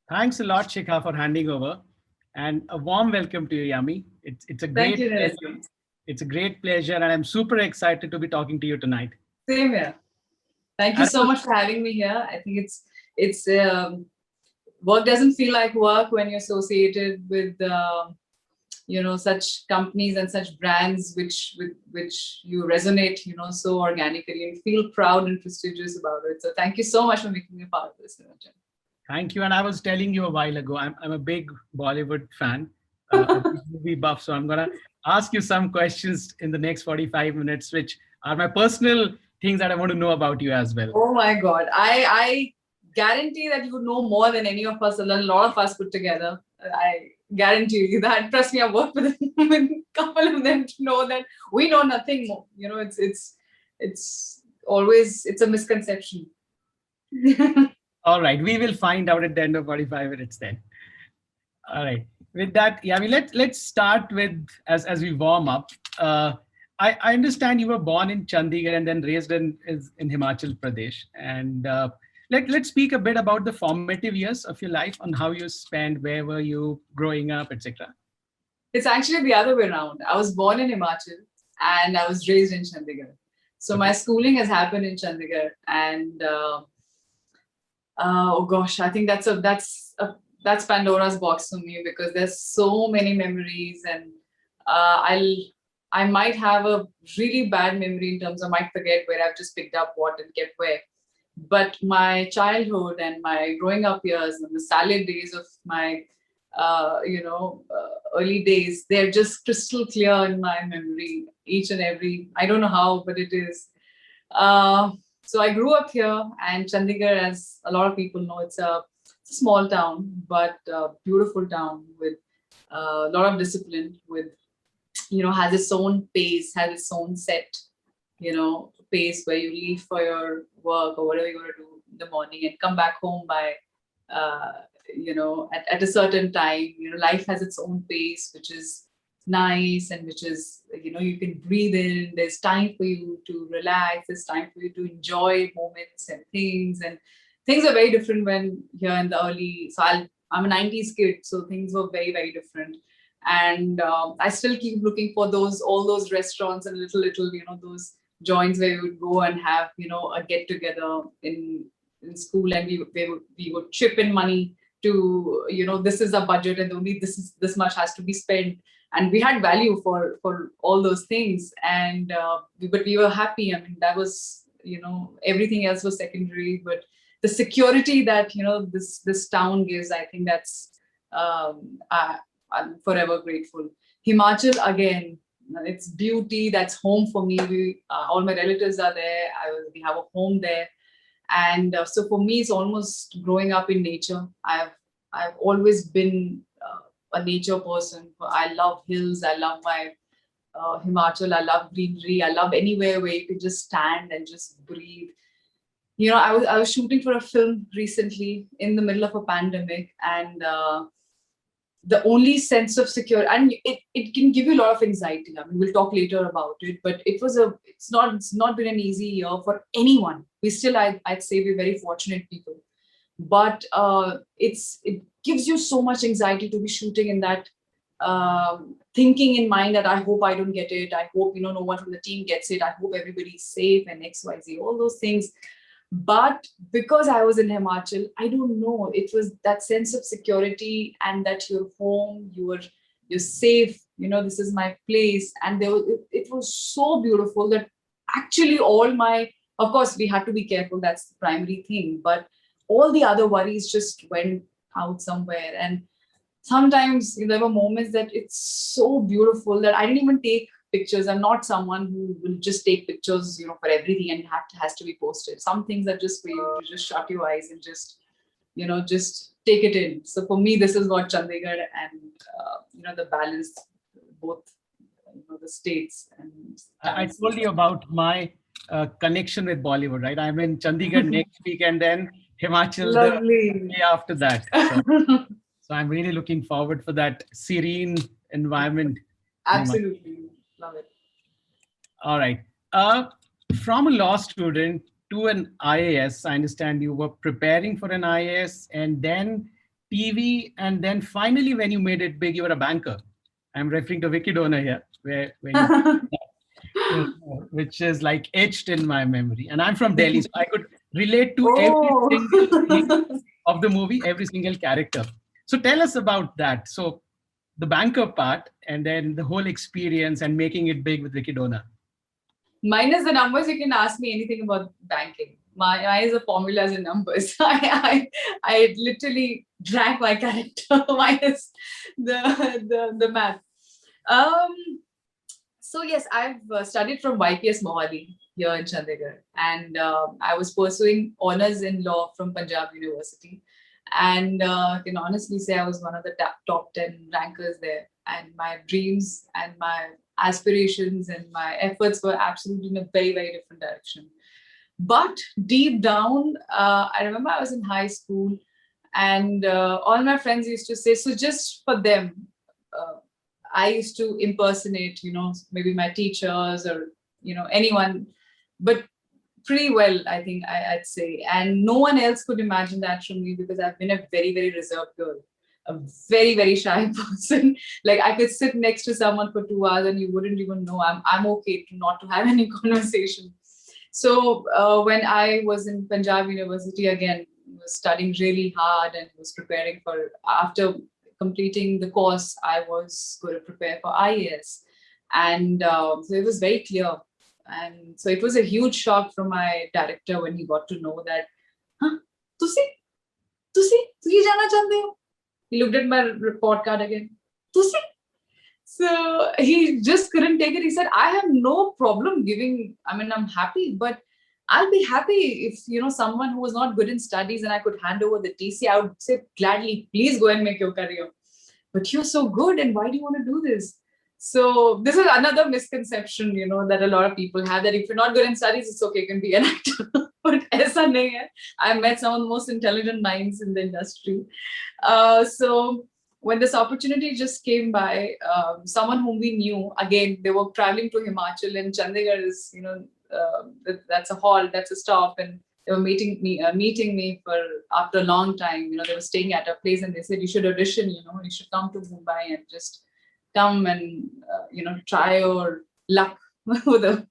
Thanks a lot, Shikha, for handing over, and a warm welcome to you, Yami. It's a Thank great you, pleasure. Niranjan. It's a great pleasure, and I'm super excited to be talking to you tonight. Same here. Thank you And so much for having me here. I think it's work doesn't feel like work when you're associated with such companies and such brands with which you resonate so organically and feel proud and prestigious about it. So thank you so much for making me a part of this, Niranjan. thank you. And I was telling you a while ago, I'm a big Bollywood fan, a big movie buff. So I'm gonna ask you some questions in the next 45 minutes, which are my personal things that I want to know about you as well. Oh my God. I guarantee that you would know more than any of us, a lot of us put together. I guarantee you that. Trust me, I've worked with, with a couple of them to know that we know nothing more. It's always it's a misconception. All right, we will find out at the end of 45 minutes then. All right. With that, yeah, let's start with as we warm up. I understand you were born in Chandigarh and then raised in Himachal Pradesh. And let's speak a bit about the formative years of your life on how you spent, where were you growing up, etc. It's actually the other way around. I was born in Himachal and I was raised in Chandigarh. So my Okay. schooling has happened in Chandigarh, and oh gosh, I think that's Pandora's box for me because there's so many memories, and I might have a really bad memory in terms of might forget where I've just picked up what and kept where. But my childhood and my growing up years and the salad days of my early days, they're just crystal clear in my memory. Each and every, I don't know how, but it is. Uh, so I grew up here, and Chandigarh, as a lot of people know, it's a small town, but a beautiful town with a lot of discipline. With has its own pace, has its own set, pace where you leave for your work or whatever you're going to do in the morning and come back home by uh, at a certain time. Life has its own pace, which is nice, and which is you can breathe in. There's time for you to relax, there's time for you to enjoy moments and things are very different when here in the early. I'm a 90s kid, so things were very, very different. And I still keep looking for all those restaurants and little those joints where we would go and have a get together in school, and we would chip in money to this is a budget, and only this much has to be spent, and we had value for all those things. And but we were happy. I mean, that was everything else was secondary, but the security that this town gives, I think that's I'm forever grateful. Himachal again, it's beauty. That's home for me. All my relatives are there. We have a home there, and so for me, it's almost growing up in nature. I've always been a nature person. I love hills. I love my Himachal. I love greenery. I love anywhere where you can just stand and just breathe. I was shooting for a film recently in the middle of a pandemic, and the only sense of security, and it can give you a lot of anxiety. I mean, we'll talk later about it, but it's not been an easy year for anyone. I'd say we're very fortunate people, but it gives you so much anxiety to be shooting in that, thinking in mind that I hope I don't get it. I hope no one from the team gets it. I hope everybody's safe and XYZ, all those things. But because I was in Himachal, I don't know. It was that sense of security, and that you're home, you're safe. This is my place, and it was so beautiful that actually all my, of course, we had to be careful. That's the primary thing, but all the other worries just went out somewhere. And sometimes there were moments that it's so beautiful that I didn't even take pictures. I'm not someone who will just take pictures, for everything and has to be posted. Some things are just for you to just shut your eyes and just take it in. So for me, this is what Chandigarh and the balance, both the states and I times. told you about my connection with Bollywood, right? I'm in Chandigarh next week and then Himachal the Lovely. day after that. So I'm really looking forward for that serene environment in Himachal. Absolutely. Love it. All right. From a law student to an IAS, I understand you were preparing for an IAS and then TV, and then finally, when you made it big, you were a banker. I'm referring to Vicky Donor here, where you, which is like etched in my memory. And I'm from Delhi, so I could relate to every single scene Oh. of the movie, every single character. So tell us about that. So the banker part, and then the whole experience and making it big with Vicky Donor. Minus the numbers, you can ask me anything about banking. Mine is the formulas and numbers. I literally drank my character minus the math. Um, so yes, I've studied from YPS Mohali here in Chandigarh, and I was pursuing honors in law from Punjab University. And I can honestly say I was one of the top 10 rankers there. And my dreams and my aspirations and my efforts were absolutely in a very, very different direction. But deep down, I remember I was in high school, and all my friends used to say, so just for them, uh, I used to impersonate, maybe my teachers or, anyone, but pretty well, I think I'd say. And no one else could imagine that from me because I've been a very, very reserved girl, a very, very shy person. Like I could sit next to someone for 2 hours and you wouldn't even know I'm okay to not to have any conversation. So when I was in Punjab University again, was studying really hard and was preparing for after completing the course, I was going to prepare for IAS, and so it was very clear. And so it was a huge shock from my director when he got to know that, huh, तुसी तुसी जाना चाहते हो? He looked at my report card again. तुसी? So he just couldn't take it. He said, I have no problem giving, I mean, I'm happy, but I'll be happy if, someone who was not good in studies and I could hand over the TC, I would say gladly, please go and make your career. But you're so good and why do you want to do this? So this is another misconception, that a lot of people have, that if you're not good in studies, it's okay, you can be an actor. But aisa nahi hai. I met some of the most intelligent minds in the industry. So when this opportunity just came by, someone whom we knew, again, they were traveling to Himachal, and Chandigarh is, that's a hall, that's a stop, and they were meeting me for after a long time. They were staying at a place, and they said you should audition. You should come to Mumbai and just come and try your luck with the.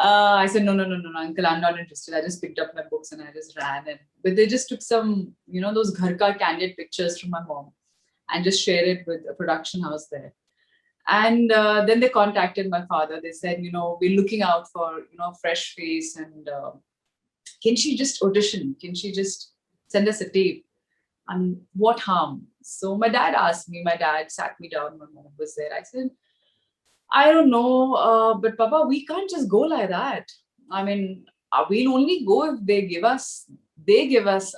I said no, uncle, I'm not interested. I just picked up my books and I just ran. But they just took some those ghar ka candid pictures from my mom and just shared it with a production house there. And then they contacted my father. They said, we're looking out for fresh face, and can she just audition? Can she just send us a tape? And what harm? So my dad asked me. My dad sat me down. My mom was there. I said, I don't know, but Papa, we can't just go like that. I mean, we'll only go if they give us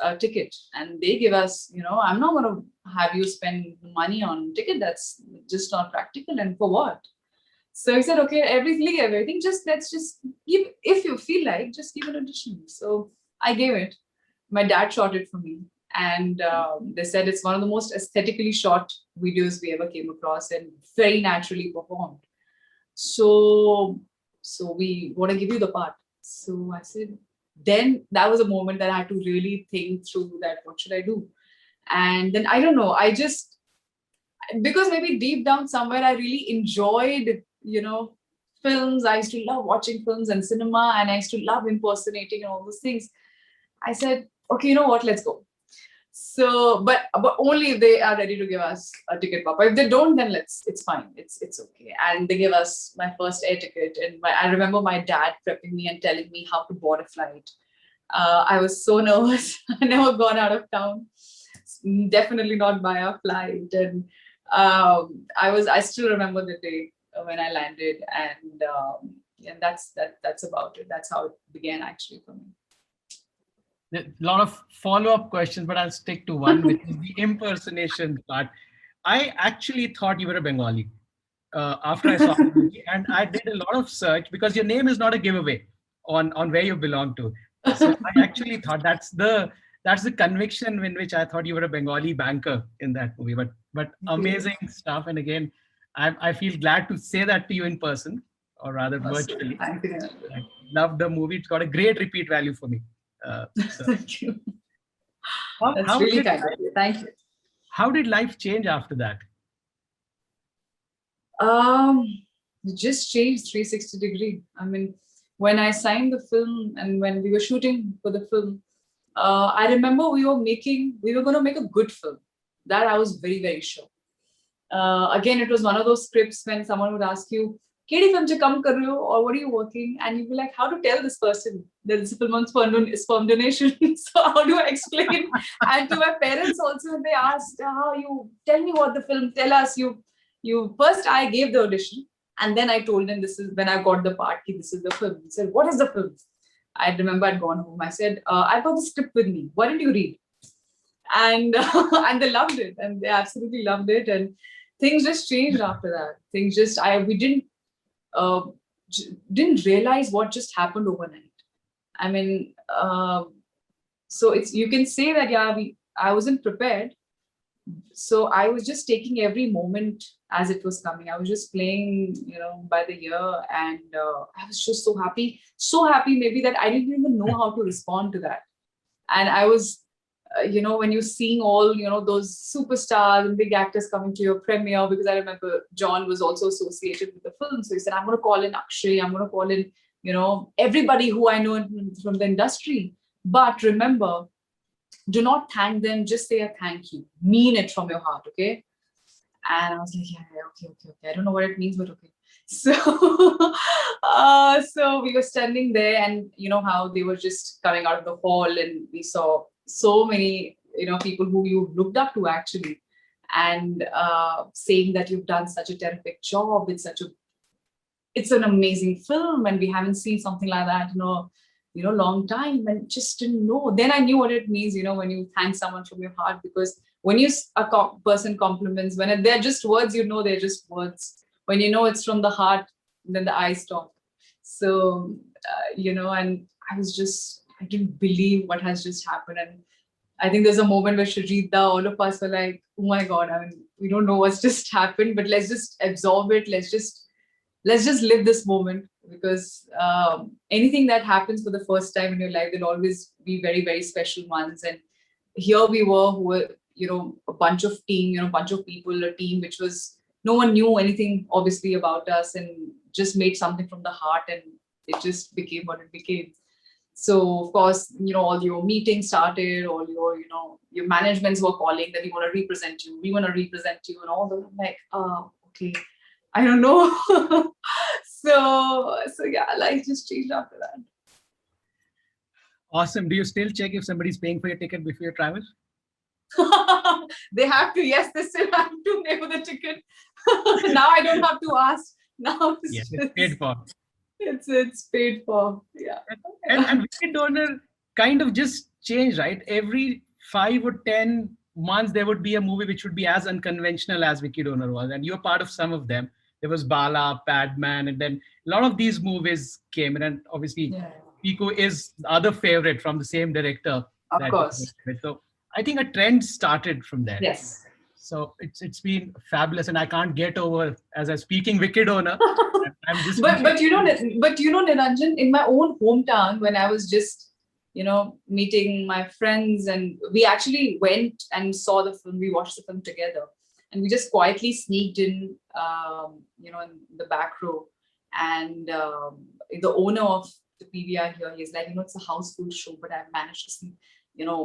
a ticket, and they give us, I'm not going to have you spend money on ticket. That's just not practical. And for what? So he said, okay, everything, let's just give, if you feel like, just give an audition. So I gave it. My dad shot it for me. And they said it's one of the most aesthetically shot videos we ever came across and very naturally performed. So we want to give you the part. So I said, then that was a moment that I had to really think through that, what should I do? And then I don't know, I just, because maybe deep down somewhere I really enjoyed, films. I used to love watching films and cinema, and I used to love impersonating and all those things. I said, okay, you know what, let's go. So, but only if they are ready to give us a ticket, Papa. If they don't, then it's fine. It's okay. And they gave us my first air ticket, and I remember my dad prepping me and telling me how to board a flight. I was so nervous. I never gone out of town. Definitely not by a flight, and I still remember the day when I landed, and that's about it. That's how it began actually for me. A lot of follow-up questions, but I'll stick to one, which is the impersonation part. I actually thought you were a Bengali after I saw the movie, and I did a lot of search because your name is not a giveaway on where you belong to. So I actually thought that's the conviction in which I thought you were a Bengali banker in that movie. But amazing stuff, and again, I feel glad to say that to you in person, or rather Awesome. virtually. Thank you. I love the movie. It's got a great repeat value for me. So Thank you. That's how really did kind of you. Thank you. how did life change after that? Um, it just changed 360 degree. I mean, when I signed the film and when we were shooting for the film, I remember we were going to make a good film. That I was very, very sure. Again, it was one of those scripts when someone would ask you, "Kedi film se kam kar rahe ho?" or "What are you working?" And you'd be like, "How to tell this person that it's a film on sperm donation?" So how do I explain? And to my parents also, when they asked, "How you tell me what the film? Tell us." You first I gave the audition, and then I told them this is when I got the part. This is the film. He said, "What is the film?" I remember I'd gone home. I said, "I got the script with me. Why didn't you read?" And and they loved it, and they absolutely loved it, and things just changed after that. Things just I we uh, didn't realize what just happened overnight. I mean, so it's you can say that I wasn't prepared, so I was just taking every moment as it was coming. I was just playing, by the ear, and I was just so happy maybe that I didn't even know how to respond to that. And I was when you're seeing all those superstars and big actors coming to your premiere, because I remember John was also associated with the film, so he said, "I'm going to call in Akshay, I'm going to call in everybody who I know from the industry, but remember, do not thank them, just say a thank you, mean it from your heart, okay?" And I was like, "Yeah, yeah, okay. I don't know what it means, but okay." So, so we were standing there, and you know how they were just coming out of the hall, and we saw so many, people who you looked up to actually, and saying that you've done such a terrific job. It's an amazing film, and we haven't seen something like that, long time, and just didn't know. Then I knew what it means, when you thank someone from your heart, because when person compliments, when they're just words, they're just words. When you know it's from the heart, then the eyes talk. So, and I didn't believe what has just happened. And I think there's a moment where Sharita, all of us were like, "Oh my God, I mean, we don't know what's just happened, but let's just absorb it. Let's just live this moment, because anything that happens for the first time in your life, will always be very, very special ones." And here we were, who were, a bunch of team, bunch of people, a team which was, no one knew anything obviously about us, and just made something from the heart, and it just became what it became. So of course, all your meetings started, all your managements were calling that we want to represent you, and all those. I'm like, okay, I don't know. So yeah, life just changed after that. Awesome. Do you still check if somebody's paying for your ticket before you travel? They have to, yes, they still have to pay for the ticket. Now I don't have to ask. Now Yes, it's paid for. it's paid for. Yeah. And Wicked Donor kind of just changed, right? Every 5 or 10 months, there would be a movie which would be as unconventional as Vicky Donor was, and you're part of some of them. There was Bala, Padman, and then a lot of these movies came in, and obviously, Yeah. Pico is the other favorite from the same director Of that you course. worked with. So I think a trend started from there. Yes. So it's been fabulous, and I can't get over as I'm speaking Wicked Donor. I'm just but Niranjan, in my own hometown, when I was just meeting my friends, and we actually went and saw the film, we watched the film together, and we just quietly sneaked in, in the back row, and the owner of the PVR here, he's like, it's a houseful show, but I've managed to see,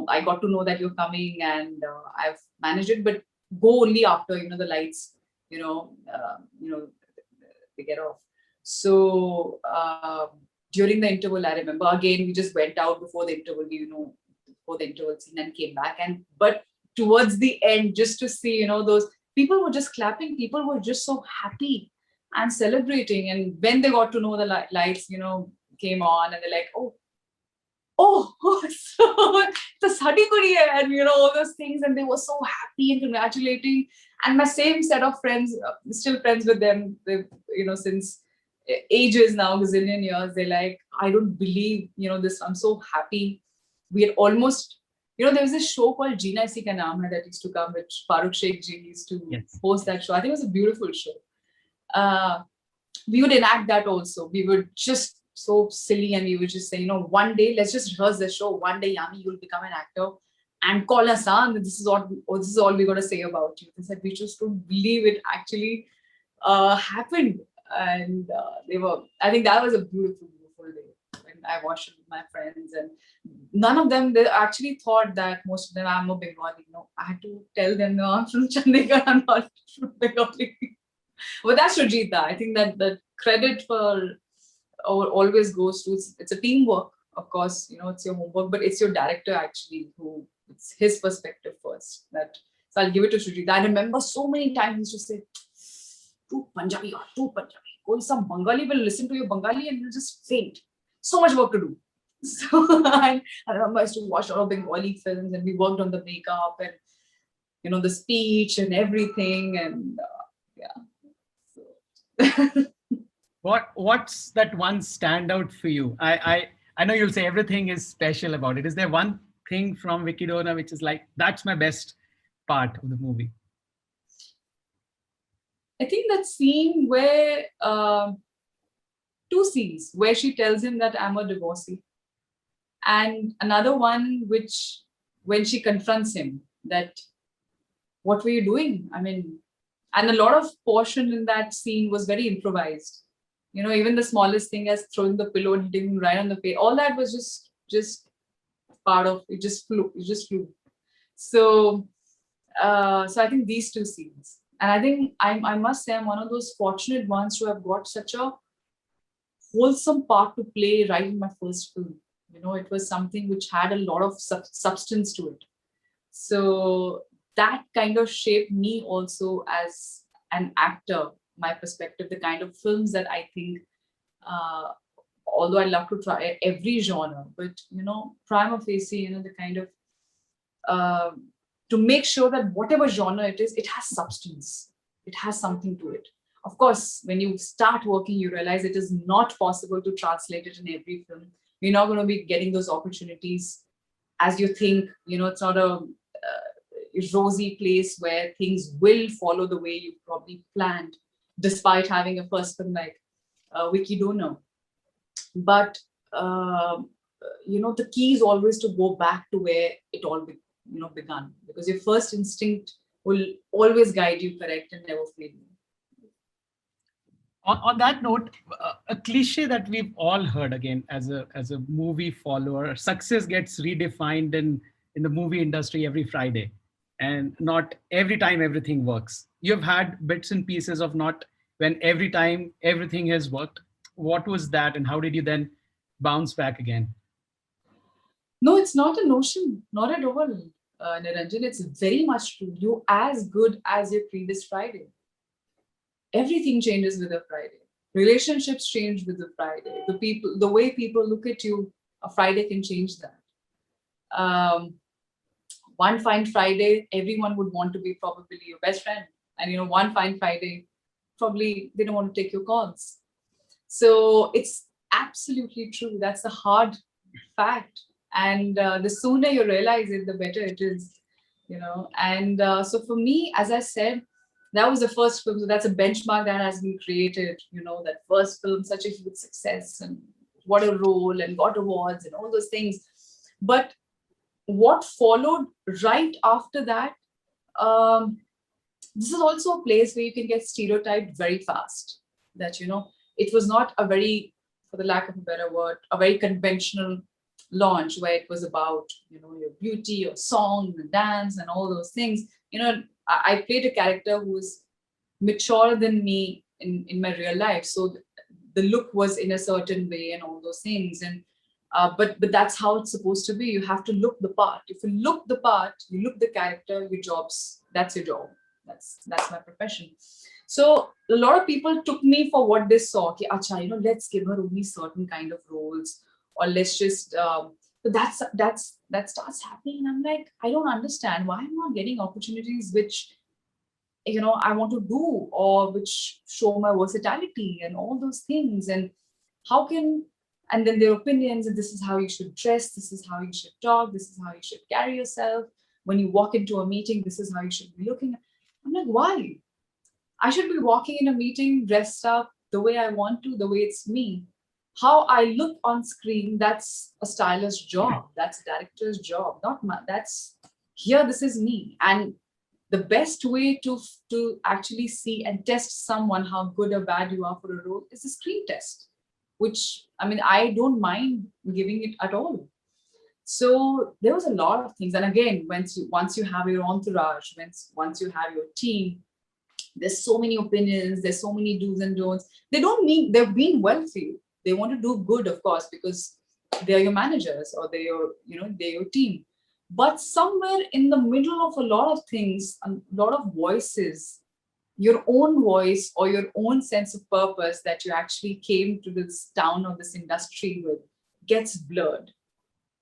I got to know that you're coming, and I've managed it, but go only after the lights, they get off. So during the interval, I remember again we just went out before the interval, before the interval scene, and came back. And but towards the end, just to see, those people were just clapping. People were just so happy and celebrating. And when they got to know the lights, came on, and they're like, "Oh, so the Sadi Kudi," and all those things, and they were so happy and congratulating. And my same set of friends, still friends with them, they, since ages now, gazillion years. They're like, "I don't believe, this. I'm so happy." We had almost, there was this show called Jeena Isi Ka Naam Hai that used to come, which Farooq Sheikh ji used to yes. host that show. I think it was a beautiful show. Uh, we would enact that also. We would just so silly, and we would just say, one day let's just rehearse the show. One day, Yami, you'll become an actor, and call us on. This is all we got to say about you. They said we just don't believe it actually happened, and they were. I think that was a beautiful, beautiful day when I watched it with my friends, and none of them they actually thought that most of them I'm a Bengali. No, I had to tell them no, I'm from Chandigarh. I'm not from Bengali. But that's Rajita. I think that the credit for always goes to it's a teamwork. Of course, it's your homework, but it's your director actually who it's his perspective first. That so I'll give it to Sujita. I remember so many times he used to say, "Too Punjabi or too Punjabi." Koi some Bengali will listen to your Bengali and you'll just faint. So much work to do. So I remember I used to watch a lot of Bengali films and we worked on the makeup and the speech and everything and yeah. So What's that one standout for you? I know you'll say everything is special about it. Is there one thing from Vicky Donor which is like that's my best part of the movie? I think that scene where two scenes where she tells him that I'm a divorcee, and another one which when she confronts him that what were you doing? I mean, and a lot of portion in that scene was very improvised. Even the smallest thing as throwing the pillow and hitting him right on the face, all that was just part of it. Just flew. It just flew. So, so I think these two scenes, and I think I must say I'm one of those fortunate ones who have got such a wholesome part to play right in my first film. It was something which had a lot of substance to it. So that kind of shaped me also as an actor, my perspective, the kind of films that I think, although I love to try every genre, but prima facie, the kind of uh, to make sure that whatever genre it is, it has substance, it has something to it. Of course, when you start working, you realize it is not possible to translate it in every film. You're not going to be getting those opportunities as you think. It's not a rosy place where things will follow the way you probably planned, despite having a first film like Vicky Donor. But the key is always to go back to where it all begun, because your first instinct will always guide you correct and never fail you. On that note, a cliche that we've all heard again as a movie follower, success gets redefined in the movie industry every Friday, and not every time everything works. You've had bits and pieces of not when every time everything has worked. What was that, and how did you then bounce back again? No, it's not a notion, not at all, Niranjan. It's very much true. You're as good as your previous Friday. Everything changes with a Friday. Relationships change with a Friday. The way people look at you, a Friday can change that. Um, one fine Friday, everyone would want to be probably your best friend, and one fine Friday, probably they don't want to take your calls. So it's absolutely true. That's the hard fact, and the sooner you realize it, the better it is. And so for me, as I said, that was the first film, so that's a benchmark that has been created. That first film, such a huge success, and what a role, and got awards and all those things. But what followed right after that, um, this is also a place where you can get stereotyped very fast. That it was not a very, for the lack of a better word, a very conventional launch where it was about your beauty, your song, the dance, and all those things. I played a character who was mature than me in my real life, so the look was in a certain way and all those things. And but that's how it's supposed to be. You have to look the part. If you look the part, you look the character, your jobs, that's your job. That's my profession. So a lot of people took me for what they saw. Ki, Acha, let's give her only certain kind of roles, or let's just. But that starts happening, and I'm like, I don't understand why I'm not getting opportunities which I want to do, or which show my versatility and all those things. And how can, and then their opinions, and this is how you should dress, this is how you should talk, this is how you should carry yourself. When you walk into a meeting, this is how you should be looking. I'm like, why? I should be walking in a meeting dressed up the way I want to, the way it's me. How I look on screen, that's a stylist's job. That's a director's job, not my, that's here this is me. And the best way to actually see and test someone how good or bad you are for a role is a screen test, which I mean I don't mind giving it at all. So there was a lot of things. And again, once you have your entourage, once you have your team, there's so many opinions, there's so many do's and don'ts. They don't mean they're being well for you. They want to do good, of course, because they're your managers or they're your team. But somewhere in the middle of a lot of things, a lot of voices, your own voice or your own sense of purpose that you actually came to this town or this industry with gets blurred.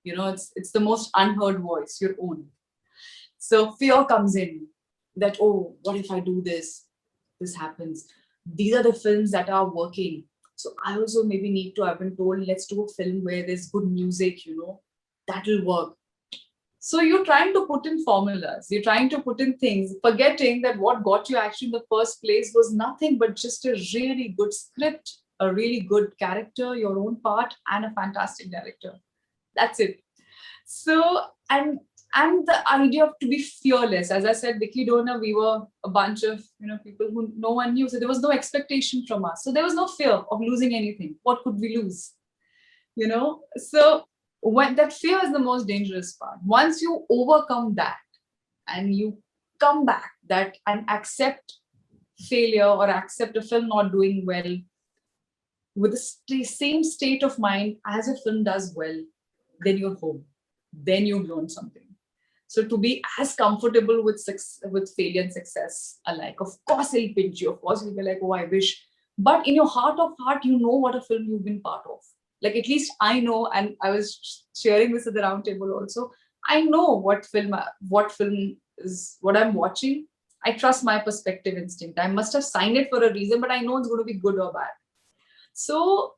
It's the most unheard voice, your own. So fear comes in that, oh, what if I do this? This happens. These are the films that are working. So I also maybe need to, I've been told, let's do a film where there's good music, that'll work. So you're trying to put in formulas, you're trying to put in things, forgetting that what got you actually in the first place was nothing but just a really good script, a really good character, your own part, and a fantastic director. That's it. So, and the idea of to be fearless. As I said, Vicky Donor, we were a bunch of people who no one knew. So there was no expectation from us. So there was no fear of losing anything. What could we lose? So when that fear is the most dangerous part. Once you overcome that and you come back that and accept failure or accept a film not doing well with the same state of mind as a film does well, then you're home. Then you've learned something. So to be as comfortable with failure and success alike, of course it'll pinch you. Of course you'll be like, oh, I wish. But in your heart of heart, you know what a film you've been part of. Like at least I know, and I was sharing this at the round table also. I know what film is what I'm watching. I trust my perspective instinct. I must have signed it for a reason, but I know it's going to be good or bad. So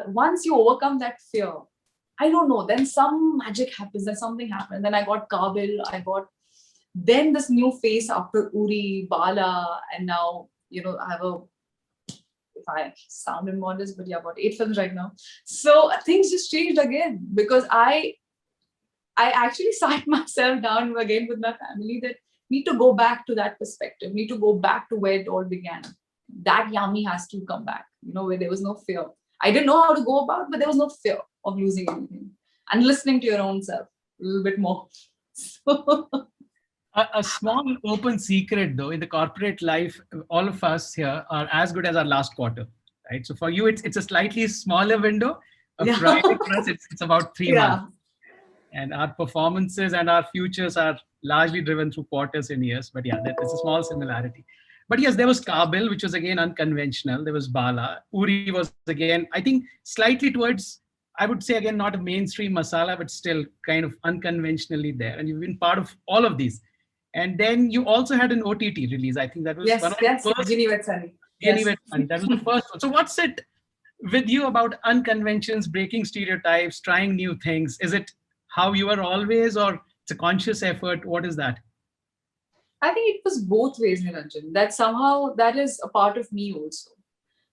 once you overcome that fear, I don't know, then some magic happens, then something happens. Then I got Kabil, then this new face after Uri, Bala, and now, I have if I sound immodest, but yeah, about 8 films right now. So things just changed again because I actually sat myself down again with my family that need to go back to that perspective, need to go back to where it all began. That Yami has to come back, where there was no fear. I didn't know how to go about, but there was no fear of losing anything and listening to your own self a little bit more. So, A small open secret, though, in the corporate life, all of us here are as good as our last quarter, right? So for you, it's a slightly smaller window. A yeah. Friday for us, it's about 3 months. Yeah. And our performances and our futures are largely driven through quarters and years. But yeah, there's a small similarity. But yes, there was Kabil, which was again unconventional. There was Bala. Uri was again, I think, slightly towards, I would say again, not a mainstream masala, but still kind of unconventionally there. And you've been part of all of these. And then you also had an OTT release. I think that was one Yes, of yes, the first. Ginny Sunny. Yes. Anyway, that was the first one. So what's it with you about unconventions, breaking stereotypes, trying new things? Is it how you are always, or it's a conscious effort? What is that? I think it was both ways, Niranjan. That somehow that is a part of me also,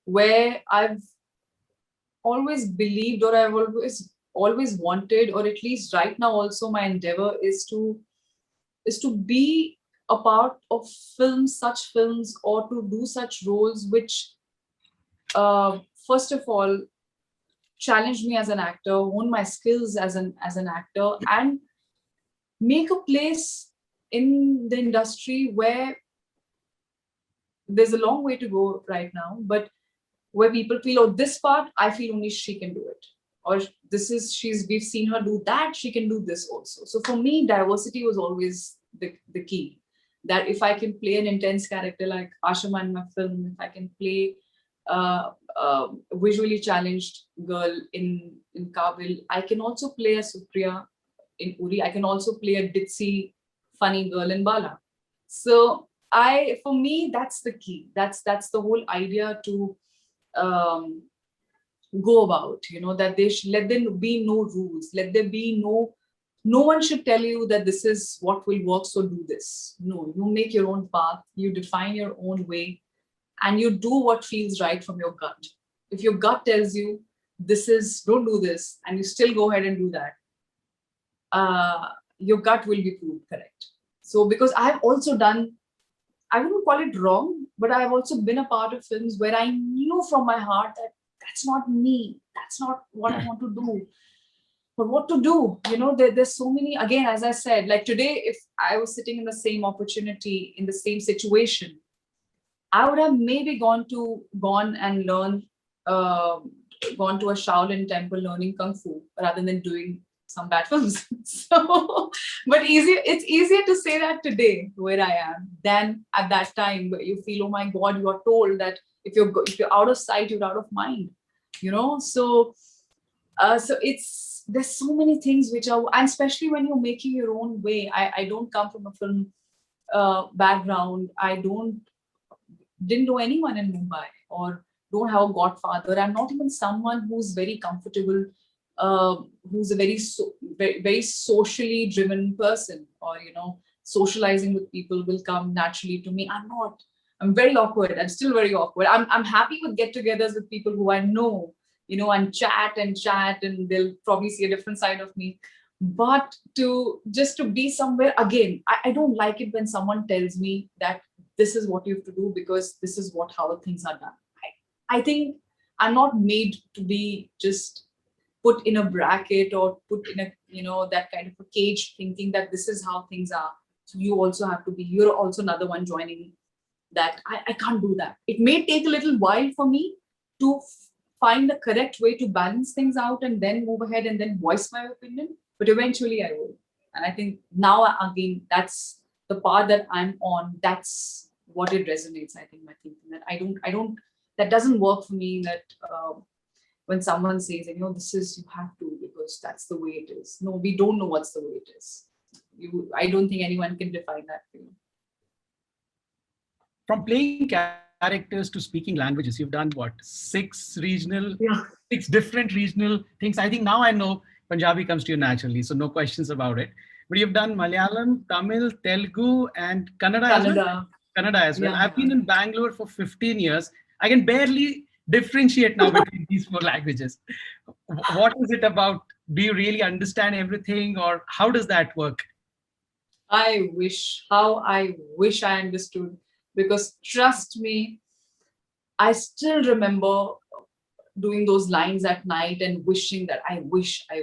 where I've always believed or I've always wanted, or at least right now also my endeavor is to be a part of such films, or to do such roles which first of all challenge me as an actor, hone my skills as an actor, and make a place in the industry where there's a long way to go right now, but where people feel, oh, this part, I feel only she can do it. Or we've seen her do that, she can do this also. So for me, diversity was always the key. That if I can play an intense character like Ashama in my film, if I can play a visually challenged girl in Kabil, I can also play a Supriya in Uri. I can also play a ditzy, funny girl in Bala. So for me, that's the key. That's the whole idea to um, go about. That let there be no rules. Let there be no one should tell you that this is what will work, so do this. No, you make your own path. You define your own way, and you do what feels right from your gut. If your gut tells you don't do this, and you still go ahead and do that, your gut will be proved correct. So because I've also done, I wouldn't call it wrong, but I've also been a part of films where I knew from my heart that that's not me, that's not what I want to do. But what to do? There's so many. Again, as I said, like today, if I was sitting in the same opportunity, in the same situation, I would have maybe gone and learned, uh, gone to a Shaolin temple learning kung fu rather than doing some bad films. So, but it's easier to say that today where I am than at that time where you feel, oh my God, you are told that if you're out of sight, you're out of mind. So it's there's so many things which are, and especially when you're making your own way. I don't come from a film background. I didn't know anyone in Mumbai or don't have a godfather. I'm not even someone who's very comfortable, who's a very socially driven person, or socializing with people will come naturally to me. I'm not. I'm very awkward. I'm still very awkward. I'm happy with get-togethers with people who I know, and chat, and they'll probably see a different side of me. But to be somewhere again, I don't like it when someone tells me that this is what you have to do because this is how things are done. I think I'm not made to be just put in a bracket or put in a that kind of a cage, thinking that this is how things are. So you're also another one joining that. I can't do that. It may take a little while for me to find the correct way to balance things out and then move ahead and then voice my opinion, but eventually I will. And I think now, again, that's the path that I'm on. That's what it resonates. I think my thinking that I don't that doesn't work for me. That when someone says, this is, you have to because that's the way it is. No, we don't know what's the way it is. I don't think anyone can define that for you. From playing characters to speaking languages, you've done what, Yeah. six different regional things. I think now I know Punjabi comes to you naturally, so no questions about it. But you've done Malayalam, Tamil, Telugu, and Kannada as well. Kannada. Kannada as well. I've Yeah. been in Bangalore for 15 years. I can barely differentiate now between these four languages. What is it about? Do you really understand everything, or how does that work? I wish I understood, because trust me, I still remember doing those lines at night and wishing that I wish I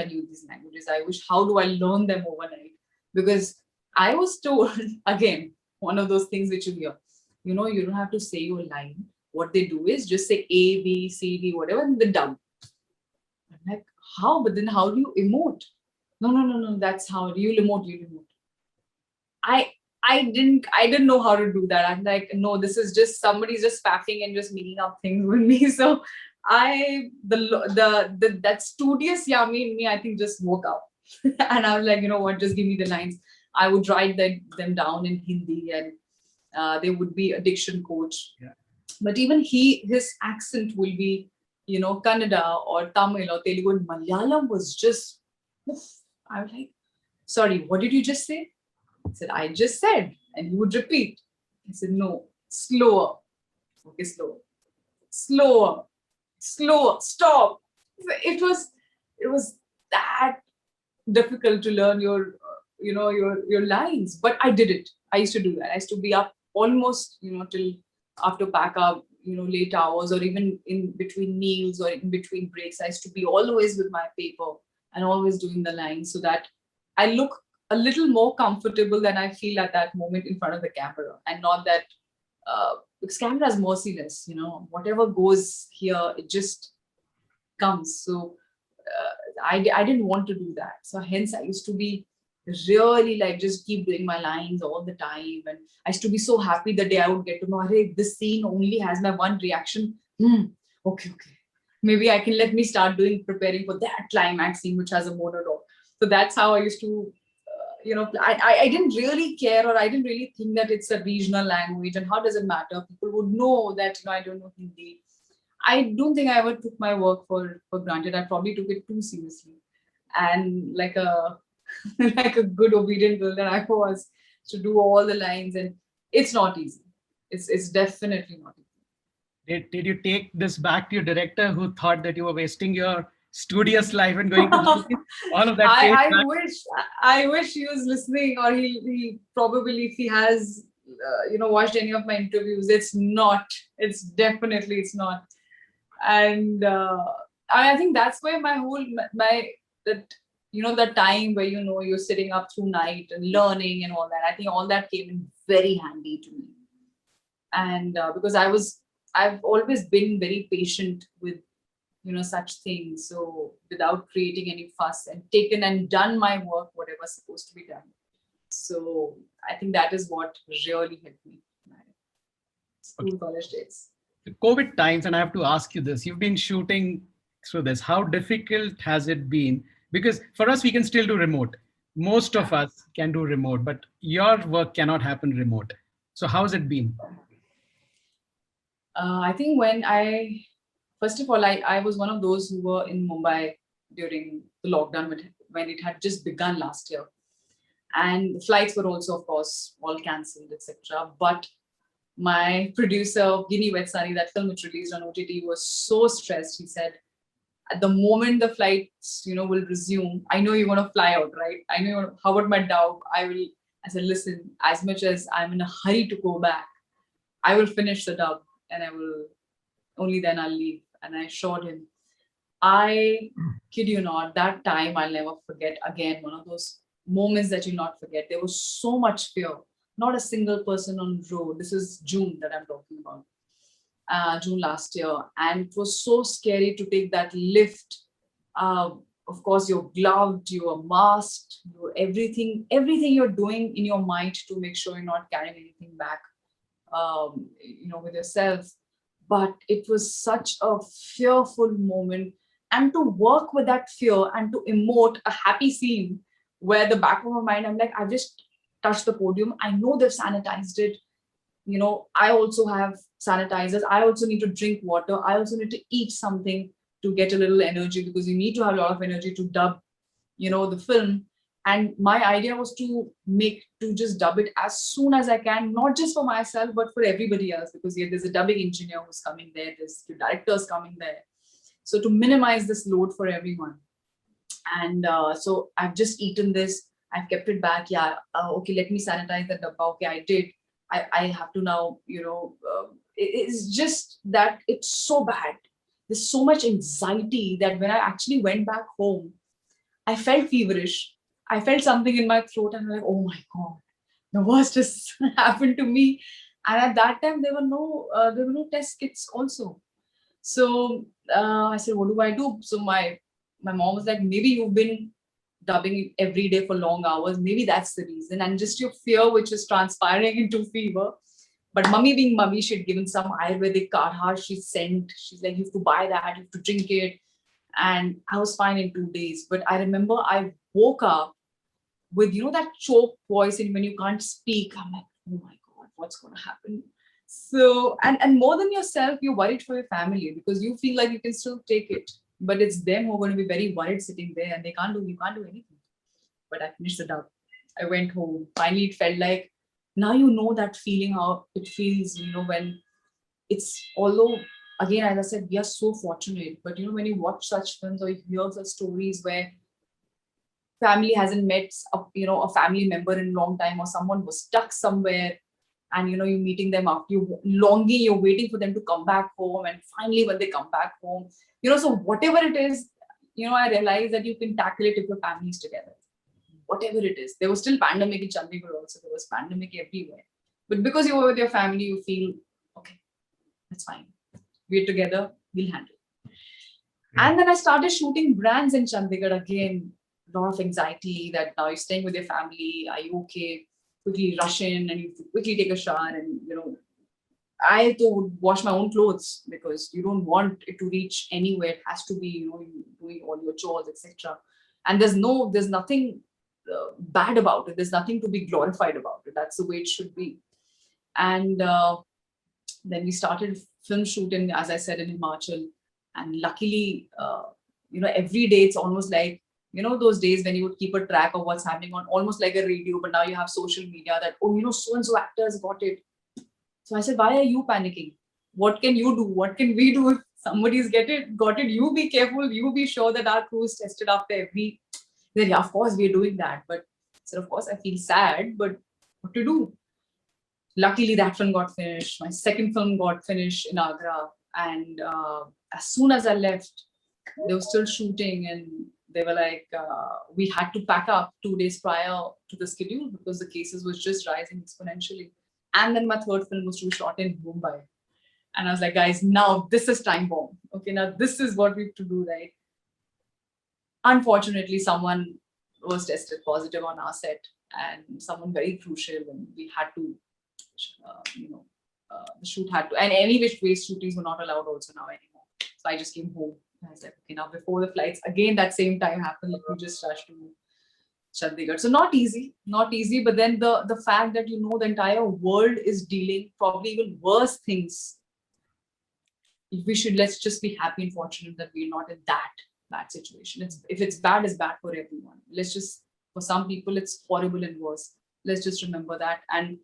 knew these languages. I wish, how do I learn them overnight? Because I was told, again, one of those things which you hear, you don't have to say your line. What they do is just say A, B, C, D, whatever, and then done. I'm like, how? But then how do you emote? No, no, no, no. That's how you emote. You emote. I I didn't know how to do that. I'm like, no, this is just somebody's just faffing and just making up things with me. So that studious Yami in me, I think, just woke up. And I was like, you know what, just give me the lines. I would write them down in Hindi, and there would be a diction coach. Yeah. But even his accent will be, Kannada or Tamil or Telugu. And Malayalam was just, oof. I was like, sorry, what did you just say? I said, I just said, and he would repeat. I said, no, slower. Okay, slower, slower, slower, stop. It was that difficult to learn your lines, but I did it. I used to do that. I used to be up almost till after pack up, late hours, or even in between meals or in between breaks. I used to be always with my paper and always doing the lines, so that I look a little more comfortable than I feel at that moment in front of the camera, and not that because camera is merciless. Whatever goes here, it just comes. So I didn't want to do that. So hence I used to be really like just keep doing my lines all the time. And I used to be so happy the day I would get to know, hey, this scene only has my one reaction. Okay, okay. Maybe I can let me start preparing for that climax scene, which has a monologue. So that's how I used to, I didn't really care, or I didn't really think that it's a regional language and how does it matter? People would know that, I don't know Hindi. I don't think I ever took my work for granted. I probably took it too seriously, and like a like a good obedient girl that I was, to do all the lines, and it's not easy. It's definitely not easy. Did you take this back to your director, who thought that you were wasting your studious life and going to the I, movies, all of that fades back. I wish he was listening, or he probably, if he has, watched any of my interviews. It's not. It's definitely, it's not. And I think that's why my whole my that the time where you're sitting up through night and learning and all that. I think all that came in very handy to me. And because I've always been very patient with such things, so without creating any fuss, and taken and done my work whatever's supposed to be done. So I think that is what really helped me in my Okay. school college days. The COVID times, and I have to ask you this: you've been shooting through this. How difficult has it been? Because for us, we can still do remote. Most of us can do remote, but your work cannot happen remote. So how's it been? I think when first of all, I was one of those who were in Mumbai during the lockdown when it had just begun last year. And the flights were also, of course, all cancelled, etc. But my producer, Guinea Wet Sunny, that film which released on OTT, was so stressed. He said, at the moment the flights, will resume, I know you're going to fly out, right? I know, how about my dog? I said, listen, as much as I'm in a hurry to go back, I will finish the dub and I will, only then I'll leave. And I assured him, I kid you not, that time I'll never forget. Again, one of those moments that you'll not forget. There was so much fear. Not a single person on road. This is June that I'm talking about. June last year. And it was so scary to take that lift. Of course, you're gloved, you're masked, you're everything you're doing in your mind to make sure you're not carrying anything back, with yourself. But it was such a fearful moment. And to work with that fear and to emote a happy scene where the back of my mind, I'm like, I've just touched the podium. I know they've sanitized it. I also have sanitizers. I also need to drink water. I also need to eat something to get a little energy, because you need to have a lot of energy to dub, the film. And my idea was to just dub it as soon as I can, not just for myself, but for everybody else, because there's a dubbing engineer who's coming there, there's the directors coming there. So to minimize this load for everyone. And so I've just eaten this. I've kept it back. Yeah. Okay. Let me sanitize the dabba. Okay. I did. I have to now, it's just that it's so bad. There's so much anxiety that when I actually went back home, I felt feverish. I felt something in my throat, and I'm like, oh my God, the worst has happened to me. And at that time, there were no test kits also. So I said, what do I do? So my mom was like, maybe you've been dubbing every day for long hours. Maybe that's the reason. And just your fear, which is transpiring into fever. But mummy being mummy, she'd given some Ayurvedic karha she sent. She's like, you have to buy that, you have to drink it. And I was fine in 2 days. But I remember I woke up with, that choked voice, and when you can't speak, I'm like, oh my God, what's going to happen? So, and more than yourself, you're worried for your family, because you feel like you can still take it. But it's them who are going to be very worried sitting there, and you can't do anything. But I finished the dub. I went home. Finally, it felt like, now that feeling, how it feels, when it's, although, again, as I said, we are so fortunate, but when you watch such films or you hear such stories where family hasn't met a family member in a long time, or someone was stuck somewhere, and you're meeting them after you longing, you're waiting for them to come back home, and finally when they come back home, so whatever it is, I realized that you can tackle it if your family's together. Whatever it is, there was still pandemic in Chandigarh also, there was pandemic everywhere, but because you were with your family, you feel okay, that's fine, we're together, we'll handle it. And then I started shooting brands in Chandigarh again. A lot of anxiety that now you're staying with your family. Are you okay? Quickly rush in and you quickly take a shower, and I had to wash my own clothes, because you don't want it to reach anywhere. It has to be, you doing all your chores, etc. And there's nothing bad about it. There's nothing to be glorified about it. That's the way it should be. And then we started film shooting, as I said, in Himachal. And luckily, every day it's almost like, those days when you would keep a track of what's happening on almost like a radio, but now you have social media that, oh, so and so actors got it. So I said, why are you panicking? What can you do? What can we do if somebody's got it. You be careful. You be sure that our crew is tested after every. Then yeah, of course we're doing that, but so of course I feel sad, but what to do? Luckily, that film got finished. My second film got finished in Agra, and as soon as I left, they were still shooting, and they were like, we had to pack up 2 days prior to the schedule because the cases was just rising exponentially. And then my third film was to be shot in Mumbai. And I was like, guys, now this is time bomb. Okay, now this is what we have to do, right? Unfortunately, someone was tested positive on our set, and someone very crucial, and we had to, you know, the shoot had to, and any which ways shootings were not allowed also now anymore. So I just came home. And I was like, okay, now before the flights again, that same time happened, let me just rush to Chandigarh. So not easy, not easy. But then the fact that the entire world is dealing probably even worse things, let's just be happy and fortunate that we're not in that bad situation. If it's bad, it's bad for everyone. Let's just, for some people it's horrible and worse. Let's just remember that. And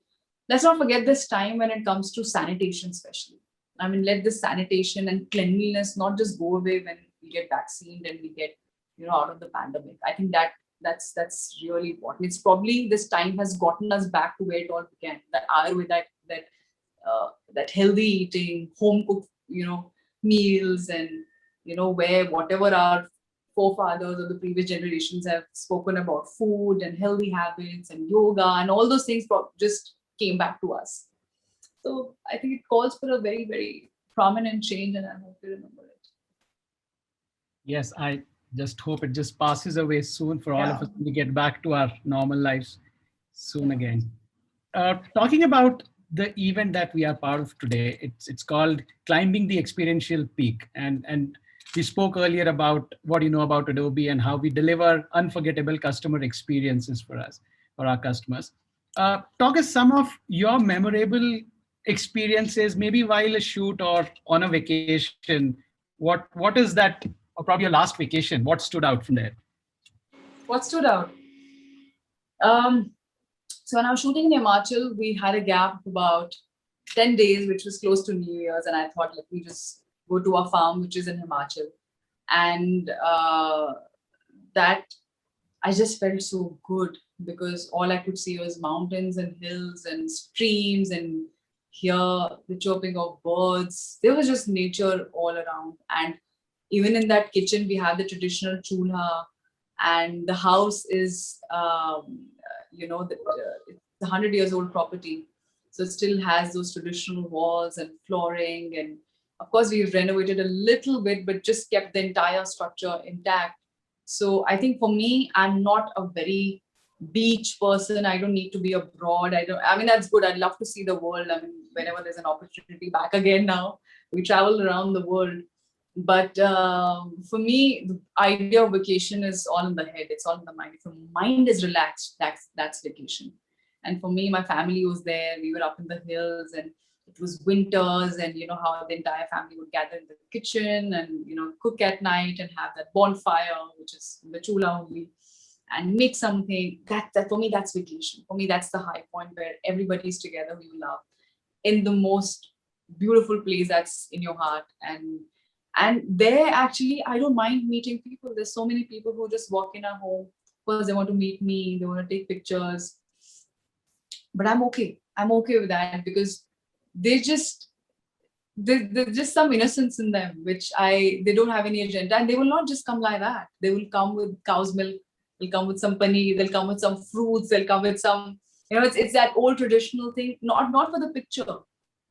let's not forget this time when it comes to sanitation, especially. I mean, let this sanitation and cleanliness not just go away when we get vaccinated and we get, out of the pandemic. I think that's really important. It's probably this time has gotten us back to where it all began. That Ayurveda, that healthy eating, home cooked, meals, and where whatever our forefathers or the previous generations have spoken about food and healthy habits and yoga and all those things just came back to us. So I think it calls for a very, very prominent change, and I hope you remember it. Yes, I just hope it just passes away soon for all of Yeah. us to get back to our normal lives soon again. Talking about the event that we are part of today, it's called Climbing the Experiential Peak, and we spoke earlier about what you know about Adobe and how we deliver unforgettable customer experiences for our customers. Talk us some of your memorable experiences, maybe while a shoot or on a vacation. What is that, or probably your last vacation? What stood out from there? What stood out? Um, so when I was shooting in Himachal, we had a gap of about 10 days, which was close to New Year's. And I thought, let me just go to our farm, which is in Himachal. And that I just felt so good because all I could see was mountains and hills and streams and hear the chirping of birds. There was just nature all around. And even in that kitchen, we have the traditional chulha, and the house is, it's a 100 years old property. So it still has those traditional walls and flooring. And of course, we've renovated a little bit, but just kept the entire structure intact. So I think for me, I'm not a very beach person. I don't need to be abroad. I mean, that's good. I'd love to see the world. I mean, whenever there's an opportunity back again now, we travel around the world. But for me, the idea of vacation is all in the head. It's all in the mind. If your mind is relaxed, that's vacation. And for me, my family was there. We were up in the hills, and it was winters, and how the entire family would gather in the kitchen and cook at night and have that bonfire, which is the chula only, and make something. That for me, that's vacation. For me, that's the high point where everybody's together who you love in the most beautiful place that's in your heart. And there, actually, I don't mind meeting people. There's so many people who just walk in our home because they want to meet me, they want to take pictures. But I'm okay. I'm okay with that because they just there's just some innocence in them, which they don't have any agenda, and they will not just come like that. They will come with cow's milk. They'll come with some paneer. They'll come with some fruits. They'll come with some, it's that old traditional thing. Not for the picture,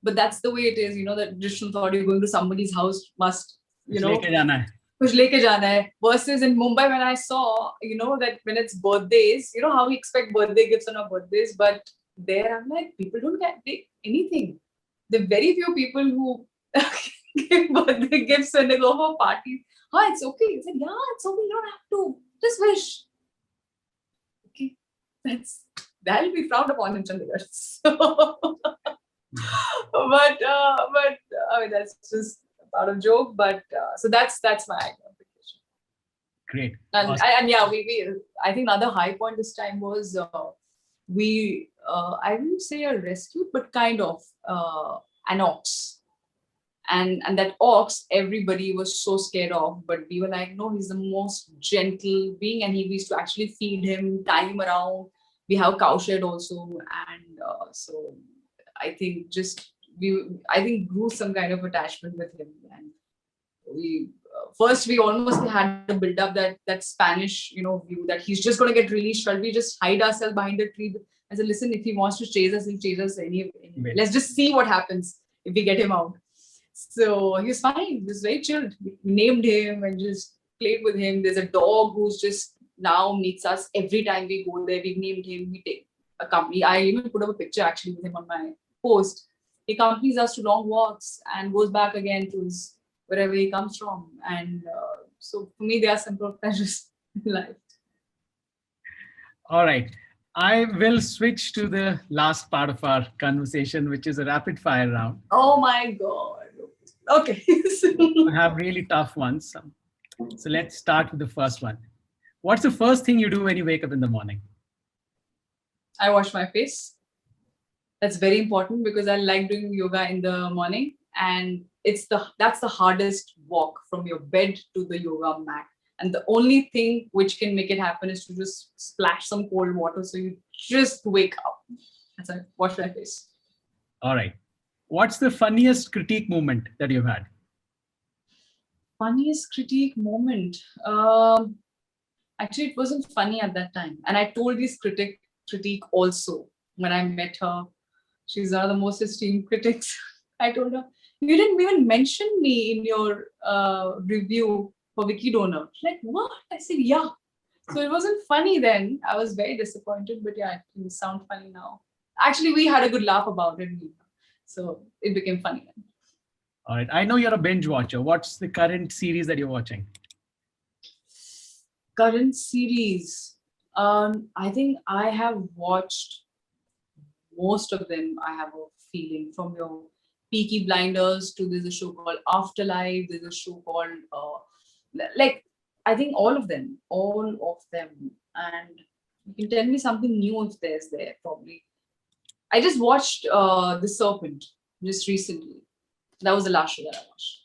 but that's the way it is. The traditional thought you're going to somebody's house must, कुछ लेके जाना है. कुछ लेके जाना है. Versus in Mumbai, when I saw, that when it's birthdays, how we expect birthday gifts on our birthdays, but there I'm like, people don't get anything. There are very few people who give birthday gifts when they go for parties. Oh, it's okay. It's like, yeah, it's okay. You don't have to. Just wish. Okay, that'll be frowned upon in Chandigarh. So, but I mean, that's just part of joke. But so that's my vacation. Great. And Awesome. and yeah, we I think another high point this time was we I wouldn't say a rescue, but kind of an ox. And that ox, everybody was so scared of, but we were like, no, he's the most gentle being, and we used to actually feed him, tie him around. We have cow shed also, and so I think just I think grew some kind of attachment with him. And we first we almost had to build up that Spanish, view that he's just going to get released. Shall we just hide ourselves behind the tree? I said, listen, if he wants to chase us, he'll chase us anyway. Let's just see what happens if we get him out. So he was fine. He was very chilled. We named him and just played with him. There's a dog who's just now meets us every time we go there. We've named him. We take a company. I even put up a picture actually with him on my post. He accompanies us to long walks and goes back again to his wherever he comes from. And so for me, they are simple pleasures in life. All right. I will switch to the last part of our conversation, which is a rapid fire round. Oh my God. Okay. We have really tough ones. So let's start with the first one. What's the first thing you do when you wake up in the morning? I wash my face. That's very important because I like doing yoga in the morning, and that's the hardest walk from your bed to the yoga mat. And the only thing which can make it happen is to just splash some cold water so you just wake up. That's it. Wash my face. All right. What's the funniest critique moment that you've had? Funniest critique moment. Actually, it wasn't funny at that time. And I told this critique also when I met her. She's one of the most esteemed critics. I told her, you didn't even mention me in your review for Vicky Donor. She's like, what? I said, yeah. So it wasn't funny then. I was very disappointed, but yeah, it sounds funny now. Actually, we had a good laugh about it. So it became funny then. All right. I know you're a binge watcher. What's the current series that you're watching? Current series. I think I have watched most of them. I have a feeling, from your Peaky Blinders to there's a show called Afterlife. There's a show called I think all of them. And you can tell me something new if there's there probably. I just watched The Serpent just recently. That was the last show that I watched.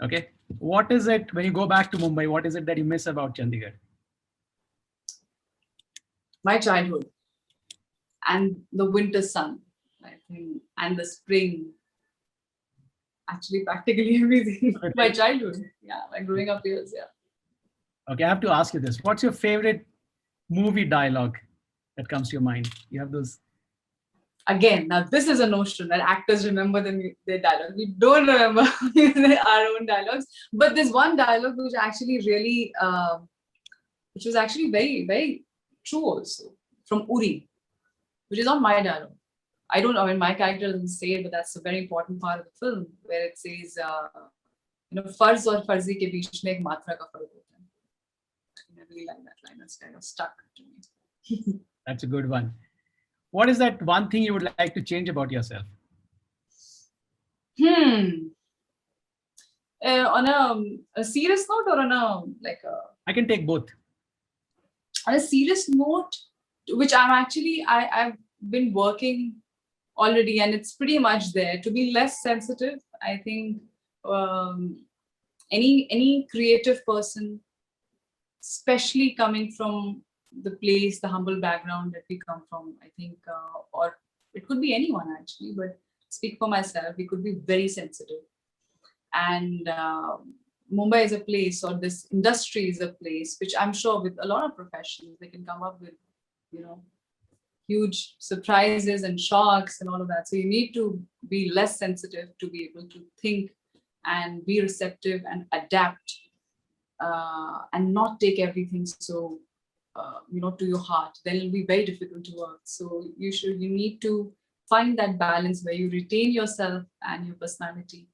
Okay. What is it when you go back to Mumbai? What is it that you miss about Chandigarh? My childhood and the winter sun, I think, and the spring. Actually, practically everything. My childhood, yeah, my growing up years, yeah. Okay, I have to ask you this. What's your favorite movie dialogue that comes to your mind? You have those. Again, now this is a notion that actors remember their dialogue. We don't remember our own dialogues. But there's one dialogue which actually really, which was actually very, very true also, from Uri, which is not my dialogue. I mean, my character doesn't say it, but that's a very important part of the film where it says, farz और फर्जी के बीच में एक मात्रा का फर्क होता है. I really like that line. That's kind of stuck to me. That's a good one. What is that one thing you would like to change about yourself? On a serious note, or on I can take both. On a serious note, which I've been working already, and it's pretty much there, to be less sensitive. I think any creative person, especially coming from the humble background that we come from, I think, or it could be anyone actually, but speak for myself, we could be very sensitive. And Mumbai is a place, or this industry is a place, which I'm sure with a lot of professions, they can come up with, huge surprises and shocks and all of that. So you need to be less sensitive to be able to think and be receptive and adapt, and not take everything so, to your heart. Then it'll be very difficult to work. So you need to find that balance where you retain yourself and your personality,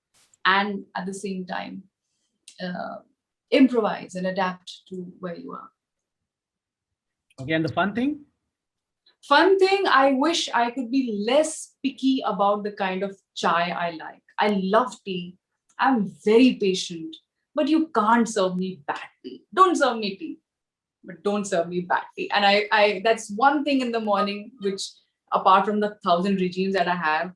and at the same time, improvise and adapt to where you are. Okay, and the fun thing? Fun thing, I wish I could be less picky about the kind of chai I like. I love tea. I'm very patient, but you can't serve me bad tea. Don't serve me tea, but don't serve me bad tea. And I that's one thing in the morning, which apart from the 1,000 regimes that I have,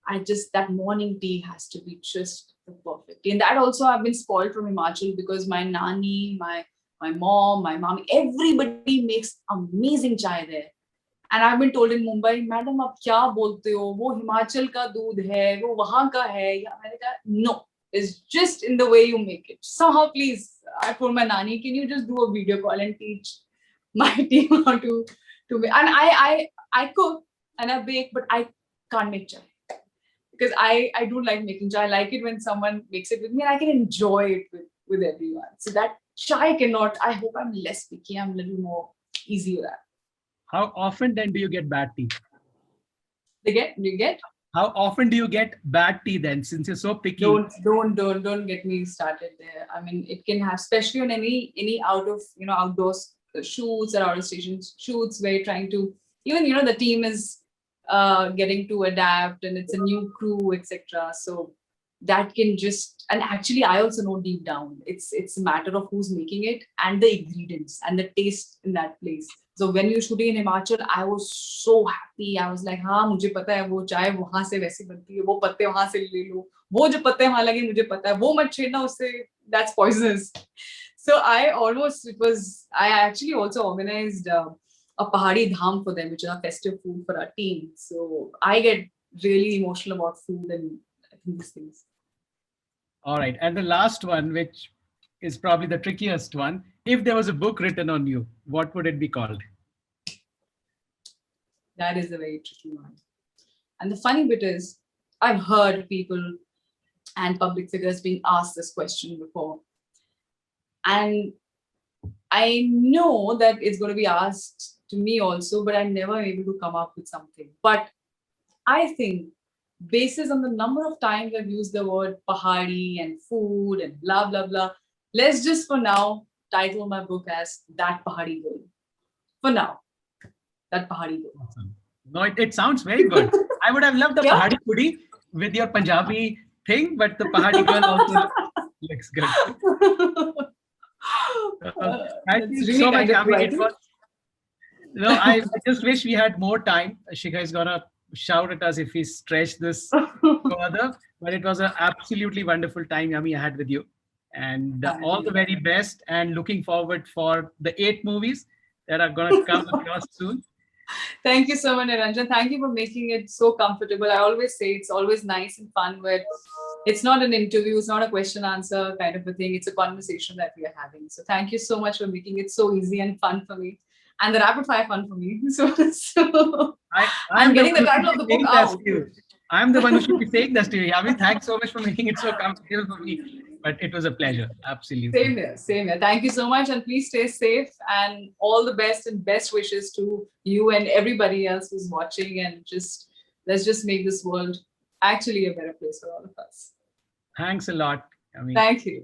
I just, that morning tea has to be just the perfect tea. And that also I've been spoiled from Himachal because my nani, my mom, my mom, everybody makes amazing chai there. And I've been told in Mumbai, madam, आप क्या बोलते हो? वो हिमाचल का दूध है, वो वहाँ का है. या मैंने कहा, no, it's just in the way you make it. Somehow, please, I told my nani, can you just do a video call and teach my team how to make? And I cook and I bake, but I can't make chai because I don't like making chai. I like it when someone makes it with me and I can enjoy it with everyone. So that chai cannot. I hope I'm less picky. I'm a little more easy with that. How often then do you get bad tea? You get? How often do you get bad tea then, since you're so picky? Don't get me started there. I mean, it can have, especially on any out of outdoors shoots or out of station shoots where you're trying to, even the team is getting to adapt and it's a new crew, etc. So that can just, and actually I also know deep down it's a matter of who's making it and the ingredients and the taste in that place. So when you're shooting in Himachal, I was so happy. I was like, हाँ मुझे पता है वो चाय वहाँ से वैसी बनती है, वो पत्ते वहाँ से ले लो, वो जो पत्ते वहाँ लगे मुझे पता है, वो मत छेड़ना उससे, that's poisonous. So I actually also organized a pahadi dham for them, which is a festive food for our team. So I get really emotional about food and these things. All right. And the last one, which is probably the trickiest one. If there was a book written on you, what would it be called? That is a very tricky one. And the funny bit is, I've heard people and public figures being asked this question before. And I know that it's going to be asked to me also, but I never able to come up with something. But I think, basis on the number of times I've used the word pahadi and food and blah, blah, blah, let's just for now title my book as That Pahadi Girl. For now, That Pahadi Girl. Awesome. No, it sounds very good. I would have loved the Yeah. Pahadi Pudi with your Punjabi thing, but the Pahadi girl also looks good. Thank you That's really so much, kind of Yami. It poetic. was, I just wish we had more time. Shikha is gonna shout at us if we stretch this further. But it was an absolutely wonderful time, Yami, I had with you. And all the very best. And looking forward for the 8 movies that are gonna come across soon. Thank you so much, Niranjan. Thank you for making it so comfortable. I always say it's always nice and fun where it's not an interview, it's not a question answer kind of a thing. It's a conversation that we are having. So thank you so much for making it so easy and fun for me. And the rapid fire fun for me. So I'm getting the title of the book out. I'm the one who should be saying this to you. Yami, thanks so much for making it so comfortable for me. But it was a pleasure. Absolutely. Same here. Thank you so much. And please stay safe and all the best and best wishes to you and everybody else who's watching. And let's just make this world actually a better place for all of us. Thanks a lot, Yami. Thank you.